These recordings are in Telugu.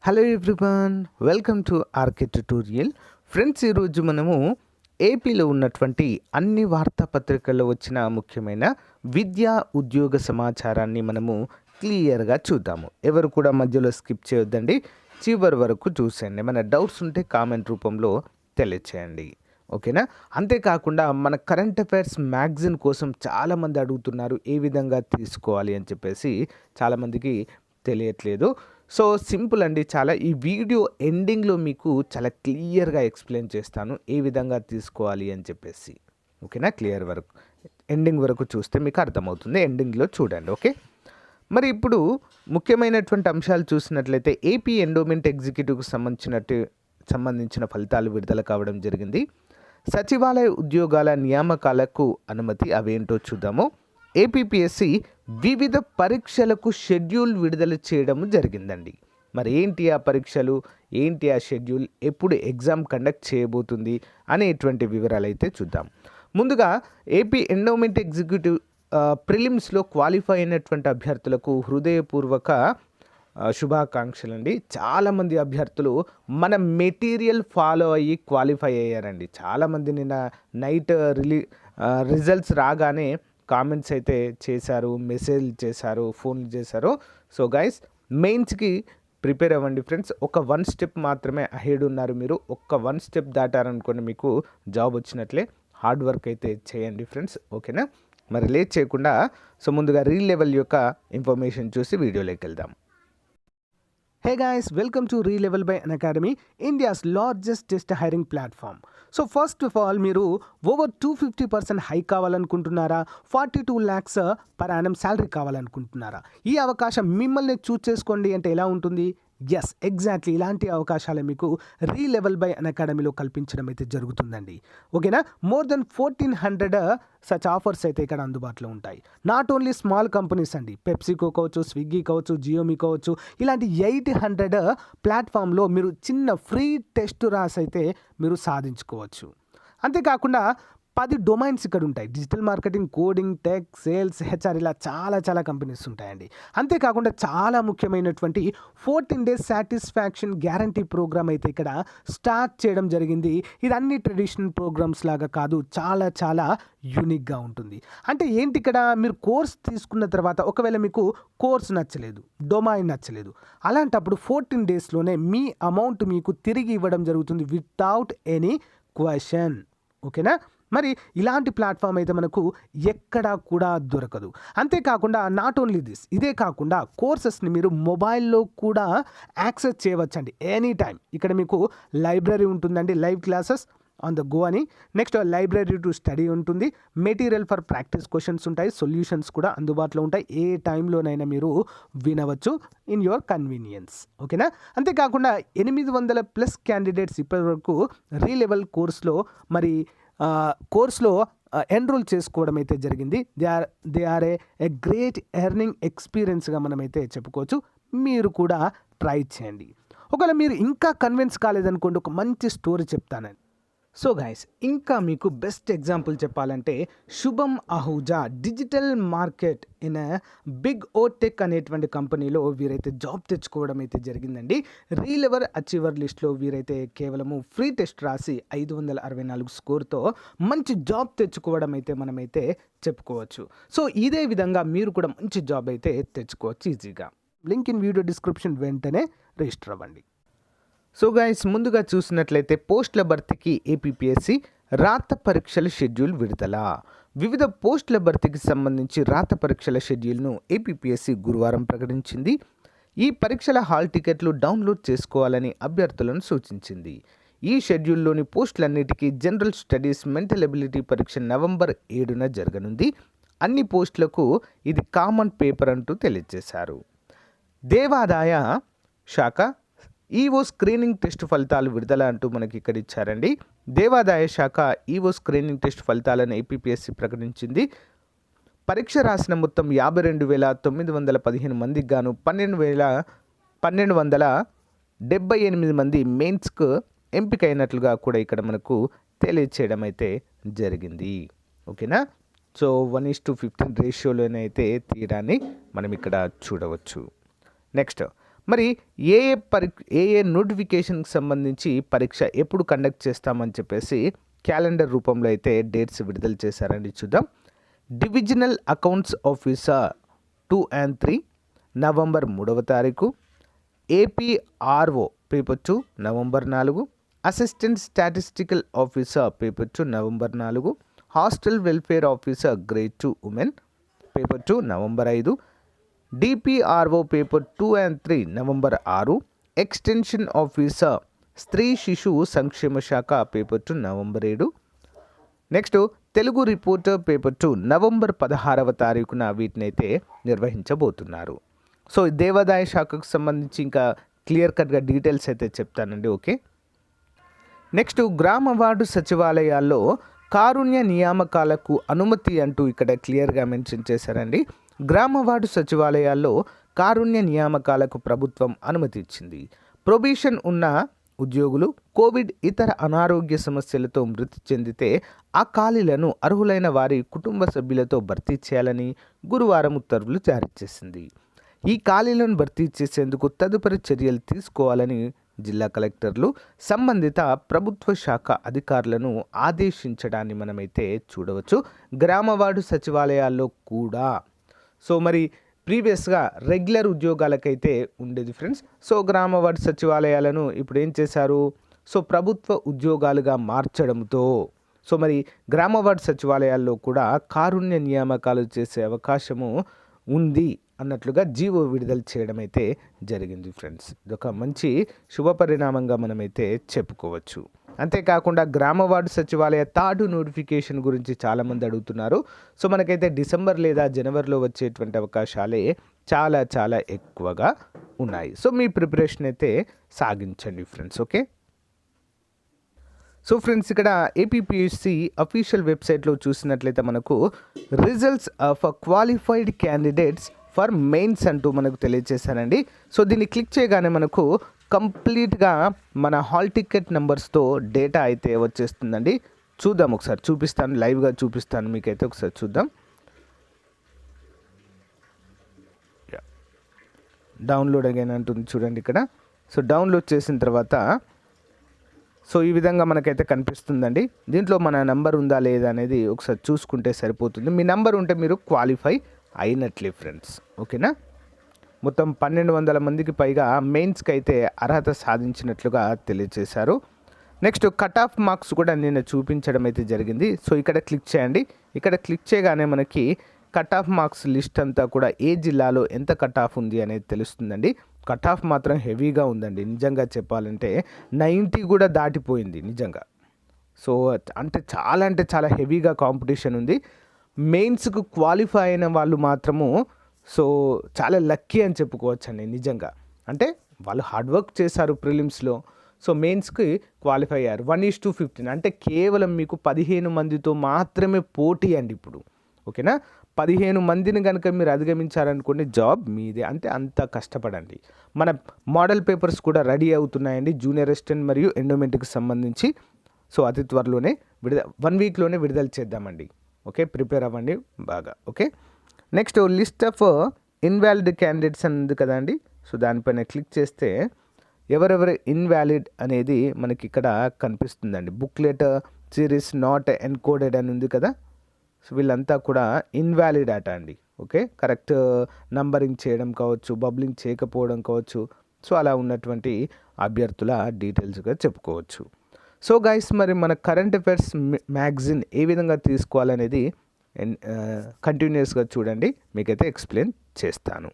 Hello everyone, welcome to RK tutorial. Friends, ఈరోజు మనము ఏపీలో ఉన్నటువంటి అన్ని వార్తాపత్రికల్లో వచ్చిన ముఖ్యమైన విద్యా ఉద్యోగ సమాచారాన్ని మనము క్లియర్గా చూద్దాము. ఎవరు కూడా మధ్యలో స్కిప్ చేయొద్దండి, చివరి వరకు చూసేయండి. మన డౌట్స్ ఉంటే కామెంట్ రూపంలో తెలియచేయండి, ఓకేనా? అంతేకాకుండా మన కరెంట్ అఫైర్స్ మ్యాగజైన్ కోసం చాలామంది అడుగుతున్నారు, ఏ విధంగా తీసుకోవాలి అని చెప్పేసి చాలామందికి తెలియట్లేదు. సో సింపుల్ అండి, చాలా ఈ వీడియో ఎండింగ్లో మీకు చాలా క్లియర్గా ఎక్స్ప్లెయిన్ చేస్తాను ఏ విధంగా తీసుకోవాలి అని చెప్పేసి, ఓకేనా? క్లియర్ వరకు ఎండింగ్ వరకు చూస్తే మీకు అర్థమవుతుంది, ఎండింగ్లో చూడండి, ఓకే? మరి ఇప్పుడు ముఖ్యమైనటువంటి అంశాలు చూసినట్లయితే ఏపీ ఎండోమెంట్ ఎగ్జిక్యూటివ్కి సంబంధించిన ఫలితాలు విడుదల కావడం జరిగింది. సచివాలయ ఉద్యోగాల నియామకాలకు అనుమతి, అవేంటో చూద్దాము. APPSC వివిధ పరీక్షలకు షెడ్యూల్ విడుదల చేయడం జరిగిందండి. మరి ఏంటి ఆ పరీక్షలు, ఏంటి ఆ షెడ్యూల్, ఎప్పుడు ఎగ్జామ్ కండక్ట్ చేయబోతుంది అనేటువంటి వివరాలు అయితే చూద్దాం. ముందుగా ఏపీ ఎండోమెంట్ ఎగ్జిక్యూటివ్ ప్రిలిమ్స్లో క్వాలిఫై అయినటువంటి అభ్యర్థులకు హృదయపూర్వక శుభాకాంక్షలు అండి. చాలామంది అభ్యర్థులు మన మెటీరియల్ ఫాలో అయ్యి క్వాలిఫై అయ్యారండి. చాలామంది నిన్న నైట్ రిజల్ట్స్ రాగానే కామెంట్స్ అయితే చేశారు, మెసేజ్లు చేశారు, ఫోన్లు చేశారు. సో గైస్, మెయిన్స్కి ప్రిపేర్ అవ్వండి ఫ్రెండ్స్. ఒక 1 స్టెప్ మాత్రమే అహెడ్ ఉన్నారు మీరు. ఒక్క 1 స్టెప్ దాటారనుకోండి, మీకు జాబ్ వచ్చినట్లే. హార్డ్ వర్క్ అయితే చేయండి ఫ్రెండ్స్, ఓకేనా? మరి లేట్ చేయకుండా ముందుగా రీలెవెల్ యొక్క ఇన్ఫర్మేషన్ చూసి వీడియోలోకి వెళ్దాం. Hey guys, welcome to Re-Level by Unacademy, India's largest test hiring platform. So first of all, మీరు ఓవర్ 250% హై కావాలనుకుంటున్నారా? 42 lakhs per annum శాలరీ కావాలనుకుంటున్నారా? ఈ అవకాశం మిమ్మల్ని చూస్ చేసుకోండి అంటే ఎలా ఉంటుంది? ఎస్, ఎగ్జాక్ట్లీ ఇలాంటి అవకాశాలు మీకు రీలెవెల్ బై అకాడమీలో కల్పించడం అయితే జరుగుతుందండి, ఓకేనా? మోర్ దెన్ 1400 సచ్ ఆఫర్స్ అయితే ఇక్కడ అందుబాటులో ఉంటాయి. నాట్ ఓన్లీ స్మాల్ కంపెనీస్ అండి, పెప్సికో కావచ్చు, స్విగ్గీ కావచ్చు, జియోమి కావచ్చు, ఇలాంటి 800 ప్లాట్ఫామ్లో మీరు చిన్న ఫ్రీ టెస్ట్ రాసి అయితే మీరు సాధించుకోవచ్చు. అంతేకాకుండా 10 డొమైన్స్ ఇక్కడ ఉంటాయి. Digital marketing, coding, tech, sales, HR, ఇలా చాలా కంపెనీస్ ఉంటాయండి. అంతేకాకుండా చాలా ముఖ్యమైనటువంటి 14 days సాటిస్ఫాక్షన్ గ్యారంటీ ప్రోగ్రామ్ అయితే ఇక్కడ స్టార్ట్ చేయడం జరిగింది. ఇది అన్ని ట్రెడిషనల్ ప్రోగ్రామ్స్ లాగా కాదు, చాలా యూనిక్గా ఉంటుంది. అంటే ఏంటి, ఇక్కడ మీరు కోర్స్ తీసుకున్న తర్వాత ఒకవేళ మీకు కోర్స్ నచ్చలేదు, డొమైన్ నచ్చలేదు, అలాంటప్పుడు 14 daysలోనే మీ అమౌంట్ మీకు తిరిగి ఇవ్వడం జరుగుతుంది వితౌట్ ఎనీ క్వశ్చన్, ఓకేనా? మరి ఇలాంటి ప్లాట్ఫామ్ అయితే మనకు ఎక్కడా కూడా దొరకదు. అంతేకాకుండా నాట్ ఓన్లీ దిస్, ఇదే కాకుండా కోర్సెస్ని మీరు మొబైల్లో కూడా యాక్సెస్ చేయవచ్చండి ఎనీ టైం. ఇక్కడ మీకు లైబ్రరీ ఉంటుందండి, live classes on the go అని. నెక్స్ట్ లైబ్రరీ టు స్టడీ ఉంటుంది, మెటీరియల్ ఫర్ ప్రాక్టీస్ క్వశ్చన్స్ ఉంటాయి, సొల్యూషన్స్ కూడా అందుబాటులో ఉంటాయి. ఏ టైంలోనైనా మీరు వినవచ్చు ఇన్ యువర్ కన్వీనియన్స్, ఓకేనా? అంతేకాకుండా 800+ క్యాండిడేట్స్ ఇప్పటివరకు రీలెవెల్ కోర్స్లో కోర్స్లో ఎన్రోల్ చేసుకోవడం అయితే జరిగింది. They are a great earning ఎక్స్పీరియన్స్గా మనమైతే చెప్పుకోవచ్చు. మీరు కూడా ట్రై చేయండి. ఒకవేళ మీరు ఇంకా కన్విన్స్ కాలేదనుకోండి, ఒక మంచి స్టోరీ చెప్తానండి. సో గైస్, ఇంకా మీకు బెస్ట్ ఎగ్జాంపుల్ చెప్పాలంటే Shubham Ahuja digital market in Big O Tech అనేటువంటి కంపెనీలో వీరైతే జాబ్ తెచ్చుకోవడం అయితే జరిగిందండి. రీలెవర్ అచీవర్ లిస్ట్లో వీరైతే కేవలము ఫ్రీ టెస్ట్ రాసి 564 స్కోర్తో మంచి జాబ్ తెచ్చుకోవడం అయితే మనమైతే చెప్పుకోవచ్చు. సో ఇదే విధంగా మీరు కూడా మంచి జాబ్ అయితే తెచ్చుకోవచ్చు ఈజీగా. లింక్ ఇన్ వీడియో డిస్క్రిప్షన్, వెంటనే రిజిస్టర్ అవ్వండి. సో గైస్, ముందుగా చూసినట్లయితే పోస్టుల భర్తీకి APPSC రాత పరీక్షల షెడ్యూల్ విడుదల. వివిధ పోస్టుల భర్తీకి సంబంధించి రాత పరీక్షల షెడ్యూల్ను APPSC గురువారం ప్రకటించింది. ఈ పరీక్షల హాల్ టికెట్లు డౌన్లోడ్ చేసుకోవాలని అభ్యర్థులను సూచించింది. ఈ షెడ్యూల్లోని పోస్టులన్నిటికీ జనరల్ స్టడీస్, మెంటల్ ఎబిలిటీ పరీక్ష నవంబర్ 7న జరగనుంది. అన్ని పోస్టులకు ఇది కామన్ పేపర్ అంటూ తెలియజేశారు. దేవాదాయ శాఖ EO స్క్రీనింగ్ టెస్ట్ ఫలితాలు విడుదల అంటూ మనకి ఇక్కడ ఇచ్చారండి. దేవాదాయ శాఖ EO స్క్రీనింగ్ టెస్ట్ ఫలితాలను APPSC ప్రకటించింది. పరీక్ష రాసిన మొత్తం 52,915 మందికి గాను 12,178 మంది మెయిన్స్కు ఎంపికైనట్లుగా కూడా ఇక్కడ మనకు తెలియచేయడం అయితే జరిగింది, ఓకేనా? సో 1:15 రేషియోలోనైతే తీయడాన్ని మనం ఇక్కడ చూడవచ్చు. నెక్స్ట్, మరి ఏ నోటిఫికేషన్కి సంబంధించి పరీక్ష ఎప్పుడు కండక్ట్ చేస్తామని చెప్పేసి క్యాలెండర్ రూపంలో అయితే డేట్స్ విడుదల చేశారండి. చూద్దాం. Divisional accounts officer 2 and 3 November 3వ తారీఖు, APRO paper 2 November 4, assistant statistical officer paper 2 November 4, hostel welfare officer grade 2 women paper 2 November 5, DPRO paper 2 and 3 November 6, extension officer స్త్రీ శిశు సంక్షేమ శాఖ paper 2 November 7. Next Telugu reporter paper 2 November 16వ తారీఖున వీటినైతే నిర్వహించబోతున్నారు. సో దేవాదాయ శాఖకు సంబంధించి ఇంకా క్లియర్ కట్గా డీటెయిల్స్ అయితే చెప్తానండి. ఓకే. నెక్స్ట్ గ్రామ వార్డు సచివాలయాల్లో కారుణ్య నియామకాలకు అనుమతి అంటూ ఇక్కడ క్లియర్గా మెన్షన్ చేశారండి. గ్రామ వార్డు సచివాలయాల్లో కారుణ్య నియామకాలకు ప్రభుత్వం అనుమతి ఇచ్చింది. ప్రొబేషన్ ఉన్న ఉద్యోగులు కోవిడ్ ఇతర అనారోగ్య సమస్యలతో మృతి చెందితే ఆ ఖాళీలను అర్హులైన వారి కుటుంబ సభ్యులతో భర్తీ చేయాలని గురువారం ఉత్తర్వులు జారీ చేసింది. ఈ ఖాళీలను భర్తీ చేసేందుకు తదుపరి చర్యలు తీసుకోవాలని జిల్లా కలెక్టర్లు సంబంధిత ప్రభుత్వ శాఖ అధికారులను ఆదేశించడాన్ని మనమైతే చూడవచ్చు. గ్రామ వార్డు సచివాలయాల్లో కూడా సో మరి ప్రీవియస్గా రెగ్యులర్ ఉద్యోగాలకైతే ఉండేది ఫ్రెండ్స్. సో గ్రామ వార్డు సచివాలయాలను ఇప్పుడు ఏం చేశారు, సో ప్రభుత్వ ఉద్యోగాలుగా మార్చడంతో సో మరి గ్రామ వార్డు సచివాలయాల్లో కూడా కారుణ్య నియామకాలు చేసే అవకాశము ఉంది అన్నట్లుగా జీవో విడుదల చేయడం అయితే జరిగింది ఫ్రెండ్స్. ఇదొక మంచి శుభపరిణామంగా మనమైతే చెప్పుకోవచ్చు. అంతేకాకుండా గ్రామ వార్డు సచివాలయ థర్డ్ నోటిఫికేషన్ గురించి చాలామంది అడుగుతున్నారు. సో మనకైతే డిసెంబర్ లేదా జనవరిలో వచ్చేటువంటి అవకాశాలే చాలా చాలా ఎక్కువగా ఉన్నాయి. సో మీ ప్రిపరేషన్ అయితే సాగించండి ఫ్రెండ్స్. ఓకే. సో ఫ్రెండ్స్ ఇక్కడ ఏపీపీఎస్సీ అఫీషియల్ వెబ్సైట్లో చూసినట్లయితే మనకు results for qualified candidates for mains అంటూ మనకు తెలియజేశారండి. సో దీన్ని క్లిక్ చేయగానే మనకు కంప్లీట్గా మన హాల్ టికెట్ నెంబర్స్తో డేటా అయితే వచ్చేస్తుందండి. చూద్దాం, ఒకసారి చూపిస్తాను, లైవ్గా చూపిస్తాను మీకైతే. ఒకసారి చూద్దాం. డౌన్లోడ్ అగైన్ అంటుంది చూడండి ఇక్కడ. సో డౌన్లోడ్ చేసిన తర్వాత సో ఈ విధంగా మనకైతే కనిపిస్తుందండి. దీంట్లో మన నెంబర్ ఉందా లేదా అనేది ఒకసారి చూసుకుంటే సరిపోతుంది. మీ నెంబర్ ఉంటే మీరు క్వాలిఫై అయినట్లే ఫ్రెండ్స్. ఓకేనా. మొత్తం 1200 మందికి పైగా మెయిన్స్కి అయితే అర్హత సాధించినట్లుగా తెలియజేశారు. నెక్స్ట్ కట్ ఆఫ్ మార్క్స్ కూడా నేను చూపించడం అయితే జరిగింది. సో ఇక్కడ క్లిక్ చేయండి. ఇక్కడ క్లిక్ చేయగానే మనకి కట్ ఆఫ్ మార్క్స్ లిస్ట్ అంతా కూడా ఏ జిల్లాలో ఎంత కట్ ఆఫ్ ఉంది అనేది తెలుస్తుందండి. కట్ ఆఫ్ మాత్రం హెవీగా ఉందండి. నిజంగా చెప్పాలంటే 90 కూడా దాటిపోయింది నిజంగా. సో అంటే చాలా హెవీగా కాంపిటీషన్ ఉంది. మెయిన్స్కు క్వాలిఫై అయిన వాళ్ళు మాత్రము సో చాలా లక్కీ అని చెప్పుకోవచ్చండి నిజంగా. అంటే వాళ్ళు హార్డ్ వర్క్ చేశారు ప్రిలిమ్స్లో, సో మెయిన్స్కి క్వాలిఫై అయ్యారు. 1:15 అంటే కేవలం మీకు 15 మందితో మాత్రమే పోటీ అండి ఇప్పుడు. ఓకేనా. 15 మందిని కనుక మీరు అధిగమించారనుకోండి జాబ్ మీదే. అంటే అంత కష్టపడండి. మన మోడల్ పేపర్స్ కూడా రెడీ అవుతున్నాయండి జూనియర్ అసిస్టెంట్ మరియు ఎండోమెంట్కి సంబంధించి. సో అతి త్వరలోనే 1 వీక్లోనే విడుదల చేద్దామండి. ఓకే, ప్రిపేర్ అవ్వండి బాగా. Okay. Next list of invalid candidates ఉంది కదండి. సో దానిపైన క్లిక్ చేస్తే ఎవరెవరు ఇన్వాలిడ్ అనేది మనకి ఇక్కడ కనిపిస్తుందండి. బుక్లెట్ సిరీస్ నాట్ ఎన్కోడెడ్ అని ఉంది కదా. సో వీళ్ళంతా కూడా ఇన్వాలిడ్ అట అండి. ఓకే, కరెక్ట్ నంబరింగ్ చేయడం కావచ్చు, బబ్లింగ్ చేయకపోవడం కావచ్చు. సో అలా ఉన్నటువంటి అభ్యర్థుల డీటెయిల్స్గా చెప్పుకోవచ్చు. సో గైస్ మరి మన కరెంట్ అఫైర్స్ మ్యాగజైన్ ఏ విధంగా తీసుకోవాలనేది కంటిన్యూస్గా చూడండి, మీకైతే ఎక్స్ప్లెయిన్ చేస్తాను.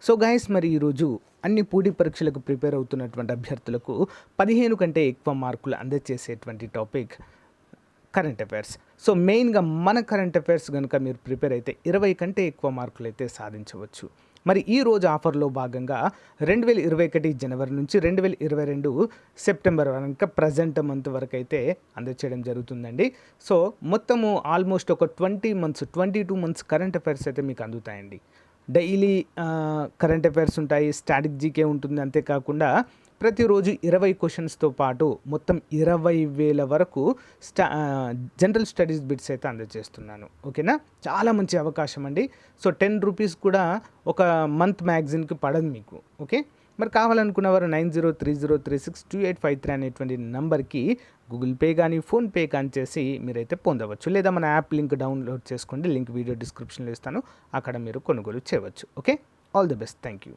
సో గైస్ మరి ఈరోజు అన్ని పోటీ పరీక్షలకు ప్రిపేర్ అవుతున్నటువంటి అభ్యర్థులకు 15 కంటే ఎక్కువ మార్కులు అందజేసేటువంటి టాపిక్ కరెంట్ అఫైర్స్. సో మెయిన్గా మన కరెంట్ అఫైర్స్ కనుక మీరు ప్రిపేర్ అయితే 20 కంటే ఎక్కువ మార్కులు అయితే సాధించవచ్చు. మరి ఈ రోజు ఆఫర్లో భాగంగా 2021 జనవరి నుంచి 2022 సెప్టెంబర్ వరకు ప్రజెంట్ మంత్ వరకు అయితే అందచేయడం జరుగుతుందండి. సో మొత్తము ఆల్మోస్ట్ ఒక 22 మంత్స్ కరెంట్ అఫైర్స్ అయితే మీకు అందుతాయండి. డైలీ కరెంట్ అఫైర్స్ ఉంటాయి, స్టాటిక్ జీకే ఉంటుంది. అంతేకాకుండా ప్రతిరోజు 20 క్వశ్చన్స్తో పాటు మొత్తం 20,000 వరకు జనరల్ స్టడీస్ బిట్స్ అయితే అందజేస్తున్నాను. ఓకేనా, చాలా మంచి అవకాశం అండి. సో 10 రూపీస్ కూడా ఒక మంత్ మ్యాగజైన్కి పడదు మీకు. ఓకే, మరి కావాలనుకున్నవారు 9030362853 అనేటువంటి నంబర్కి గూగుల్ పే కానీ ఫోన్పే కానీ చేసి మీరైతే పొందవచ్చు. లేదా మన యాప్ లింక్ డౌన్లోడ్ చేసుకోండి, లింక్ వీడియో డిస్క్రిప్షన్లో ఇస్తాను, అక్కడ మీరు కొనుగోలు చేయవచ్చు. Okay, all the best, thank you.